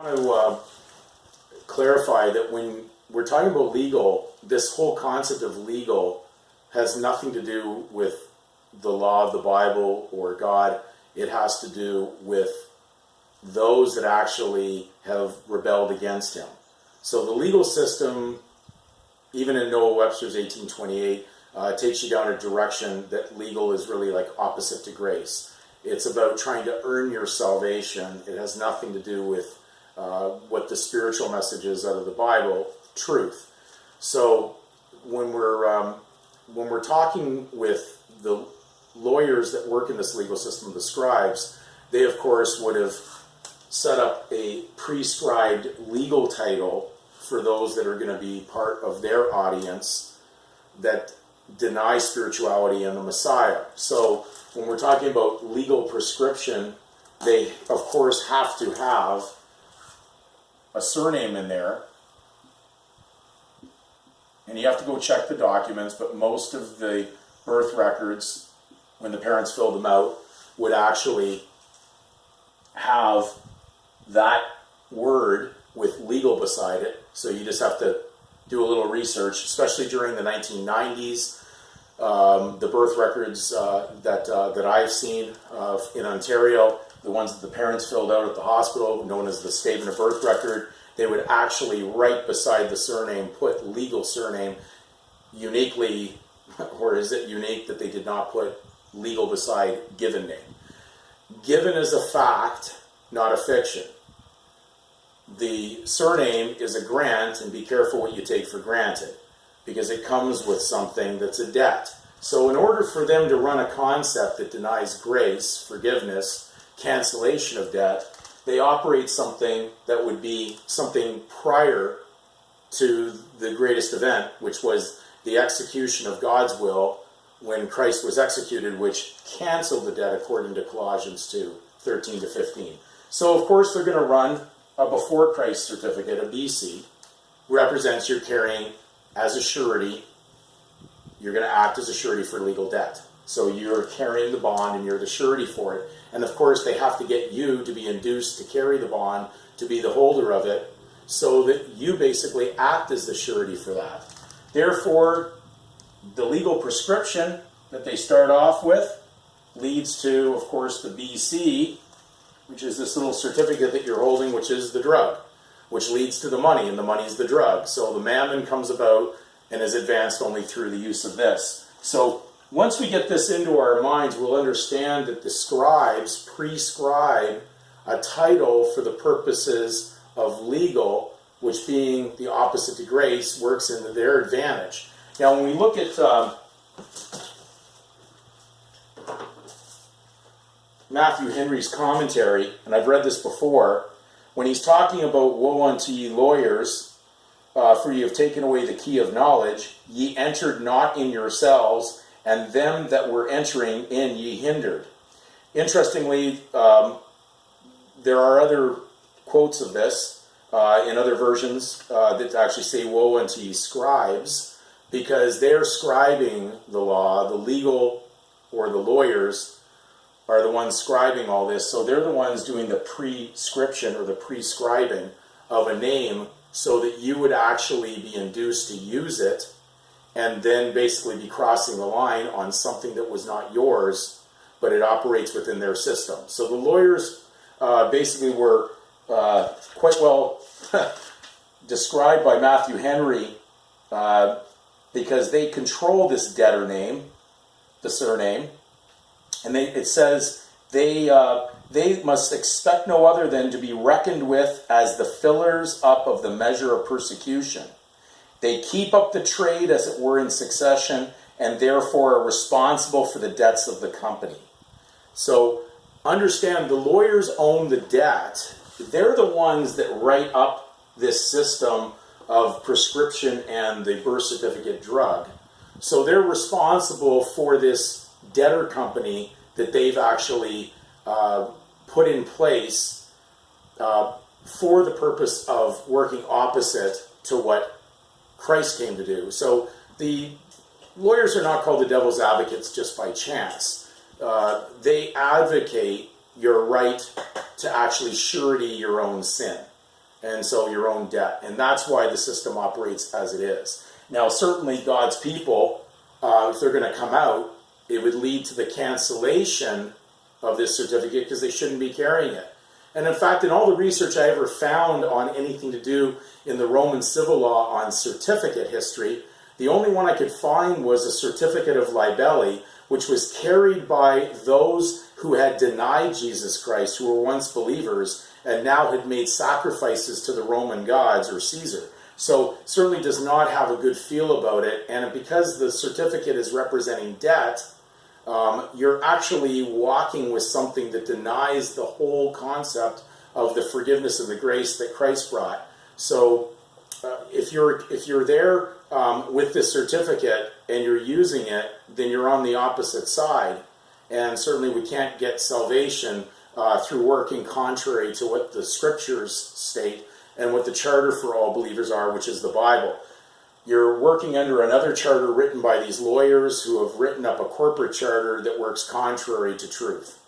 I want to clarify that when we're talking about legal, this whole concept of legal has nothing to do with the law of the Bible or God. It has to do with those that actually have rebelled against him. So the legal system, even in Noah Webster's 1828, takes you down a direction that legal is really like opposite to grace. It's about trying to earn your salvation. It has nothing to do with what the spiritual message is out of the Bible, truth. So when we're talking with the lawyers that work in this legal system, the scribes, they of course would have set up a prescribed legal title for those that are going to be part of their audience that deny spirituality and the Messiah. So when we're talking about legal prescription, they of course have to have a surname in there, and you have to go check the documents, but most of the birth records, when the parents filled them out, would actually have that word with legal beside it. So you just have to do a little research, especially during the 1990s. The birth records that I've seen in Ontario, the ones that the parents filled out at the hospital, known as the statement of birth record, they would actually right beside the surname put legal surname, uniquely, or is it unique that they did not put legal beside given name? Given is a fact, not a fiction. The surname is a grant, and be careful what you take for granted, because it comes with something that's a debt. So in order for them to run a concept that denies grace, forgiveness, cancellation of debt, they operate something that would be something prior to the greatest event, which was the execution of God's will when Christ was executed, which canceled the debt according to Colossians 2, 13 to 15. So of course they're going to run a before Christ certificate, a BC, represents you're carrying as a surety, you're going to act as a surety for legal debt. So you're carrying the bond and you're the surety for it. And of course they have to get you to be induced to carry the bond, to be the holder of it, so that you basically act as the surety for that. Therefore, the legal prescription that they start off with leads to, of course, the BC, which is this little certificate that you're holding, which is the drug, which leads to the money, and the money is the drug. So the mammon comes about and is advanced only through the use of this. So once we get this into our minds, we'll understand that the scribes prescribe a title for the purposes of legal, which being the opposite to grace, works into their advantage. Now when we look at Matthew Henry's commentary, and I've read this before, when he's talking about woe unto ye lawyers, for ye have taken away the key of knowledge, ye entered not in yourselves, and them that were entering in ye hindered. Interestingly, there are other quotes of this in other versions that actually say woe unto ye scribes, because they're scribing the law. The legal or the lawyers are the ones scribing all this, so they're the ones doing the prescription or the prescribing of a name so that you would actually be induced to use it and then basically be crossing the line on something that was not yours, but it operates within their system. So the lawyers basically were quite well described by Matthew Henry because they control this debtor name, the surname, and it says they must expect no other than to be reckoned with as the fillers up of the measure of persecution. They keep up the trade, as it were, in succession, and therefore are responsible for the debts of the company. So understand, the lawyers own the debt. They're the ones that write up this system of prescription and the birth certificate drug. So they're responsible for this debtor company that they've actually put in place for the purpose of working opposite to what Christ came to do. So the lawyers are not called the devil's advocates just by chance. They advocate your right to actually surety your own sin. and so your own debt. And that's why the system operates as it is. Now, certainly God's people, if they're going to come out, it would lead to the cancellation of this certificate because they shouldn't be carrying it. And in fact, in all the research I ever found on anything to do in the Roman civil law on certificate history, the only one I could find was a certificate of libelli, which was carried by those who had denied Jesus Christ, who were once believers, and now had made sacrifices to the Roman gods or Caesar. So certainly does not have a good feel about it. And because the certificate is representing debt, you're actually walking with something that denies the whole concept of the forgiveness and the grace that Christ brought. So if you're there with this certificate and you're using it, then you're on the opposite side. And certainly we can't get salvation through working contrary to what the scriptures state and what the charter for all believers are, which is the Bible. You're working under another charter written by these lawyers who have written up a corporate charter that works contrary to truth.